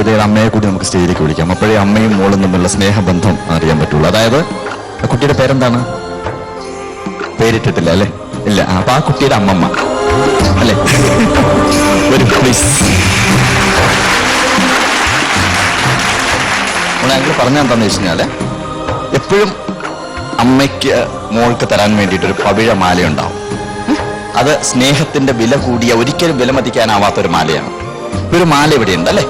വരുമ്പോഴത്തേക്ക് അമ്മയെ കൂടി നമുക്ക് സ്റ്റേജിലേക്ക് വിളിക്കാം. അപ്പോഴേ അമ്മയും മോളും തമ്മിലുള്ള സ്നേഹബന്ധം അറിയാൻ പറ്റുള്ളൂ. അതായത് കുട്ടിയുടെ പേരെന്താണ്? പേരിട്ടിട്ടില്ല അല്ലേ? ഇല്ല. അപ്പൊ ആ കുട്ടിയുടെ അമ്മമ്മ അല്ലേ? ഒരു പ്ലീസ്. ഞങ്ങൾ പറഞ്ഞാൽ എന്താണെന്ന് വെച്ച് കഴിഞ്ഞാല് എപ്പോഴും അമ്മയ്ക്ക് മോൾക്ക് തരാൻ വേണ്ടിയിട്ടൊരു പവിഴ മാലയുണ്ടാവും. അത് സ്നേഹത്തിന്റെ വില കൂടിയ, ഒരിക്കലും വിലമതിക്കാനാവാത്തൊരു മാലയാണ്. ഒരു മാല ഇവിടെയുണ്ട് അല്ലേ?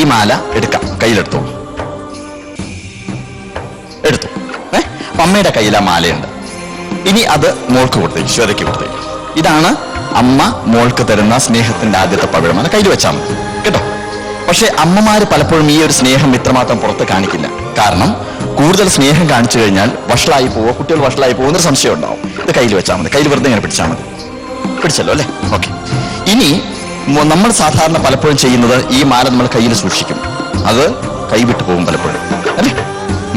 ഈ മാല എടുക്കാം, കയ്യിലെടുത്തോളൂ. എടുത്തു. അപ്പൊ അമ്മയുടെ കയ്യിൽ ആ മാലയുണ്ട്. ഇനി അത് മോൾക്ക് കൊടുത്തേക്ക്, ശ്വേതയ്ക്ക് കൊടുത്തേക്ക്. ഇതാണ് അമ്മ മോൾക്ക് തരുന്ന സ്നേഹത്തിന്റെ ആദ്യത്തെ പവിഴമാല. കയ്യിൽ വെച്ചാൽ മതി കേട്ടോ. പക്ഷെ അമ്മമാര് പലപ്പോഴും ഈ ഒരു സ്നേഹം ഇത്രമാത്രം പുറത്ത് കാണിക്കില്ല. കാരണം കൂടുതൽ സ്നേഹം കാണിച്ചു കഴിഞ്ഞാൽ വഷളായി പോവോ, കുട്ടികൾ വഷളായി പോകുന്നൊരു സംശയം ഉണ്ടാവും. ഇത് കയ്യിൽ വെച്ചാൽ മതി. കയ്യിൽ വെറുതെ ഇങ്ങനെ പിടിച്ചാൽ മതി. പിടിച്ചല്ലോ അല്ലേ? ഓക്കെ. ഇനി നമ്മൾ സാധാരണ പലപ്പോഴും ചെയ്യുന്നത് ഈ മാല നമ്മൾ കയ്യിൽ സൂക്ഷിക്കും. അത് കൈവിട്ട് പോകും പലപ്പോഴും അല്ലേ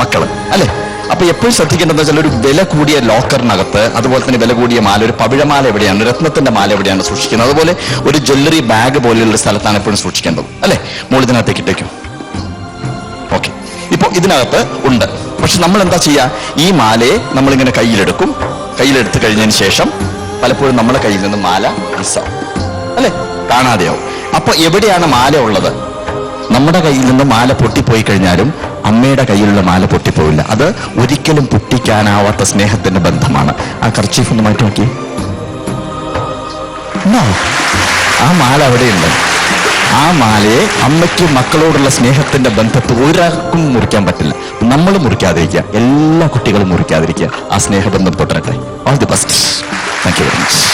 മക്കള് അല്ലേ? അപ്പൊ എപ്പോഴും ശ്രദ്ധിക്കേണ്ടതെന്ന് വെച്ചാൽ ഒരു വില കൂടിയ ലോക്കറിനകത്ത്, അതുപോലെ തന്നെ വില കൂടിയ മാല, ഒരു പവിഴമാല എവിടെയാണ്, രത്നത്തിന്റെ മാല എവിടെയാണ് സൂക്ഷിക്കുന്നത്, അതുപോലെ ഒരു ജ്വല്ലറി ബാഗ് പോലെയുള്ള സ്ഥലത്താണ് എപ്പോഴും സൂക്ഷിക്കേണ്ടത് അല്ലേ? മോളിതിനകത്തേക്ക് ഇട്ടേക്കും. ഓക്കെ. ഇപ്പൊ ഇതിനകത്ത് ഉണ്ട്. പക്ഷെ നമ്മൾ എന്താ ചെയ്യാ? ഈ മാലയെ നമ്മളിങ്ങനെ കയ്യിലെടുക്കും. കയ്യിലെടുത്ത് കഴിഞ്ഞതിന് ശേഷം പലപ്പോഴും നമ്മുടെ കയ്യിൽ നിന്ന് മാല മിസ്സാവും അല്ലെ? കാണാതെയാവും. അപ്പൊ എവിടെയാണ് മാല ഉള്ളത്? നമ്മുടെ കയ്യിൽ നിന്ന് മാല പൊട്ടിപ്പോയി കഴിഞ്ഞാലും അമ്മയുടെ കയ്യിലുള്ള മാല പൊട്ടിപ്പോവില്ല. അത് ഒരിക്കലും പൊട്ടിക്കാനാവാത്ത സ്നേഹത്തിന്റെ ബന്ധമാണ്. ആ കർച്ചീഫ് ഒന്ന് മാറ്റി നോക്കി. ആ മാല അവിടെയുണ്ട്. ആ മാലയെ അമ്മയ്ക്കും മക്കളോടുള്ള സ്നേഹത്തിന്റെ ബന്ധത്തെ ഒരാൾക്കും മുറിക്കാൻ പറ്റില്ല. നമ്മൾ മുറിക്കാതിരിക്കുക, എല്ലാ കുട്ടികളും മുറിക്കാതിരിക്കുക. ആ സ്നേഹബന്ധം തുടരട്ടെ. All the best. Thank you very much.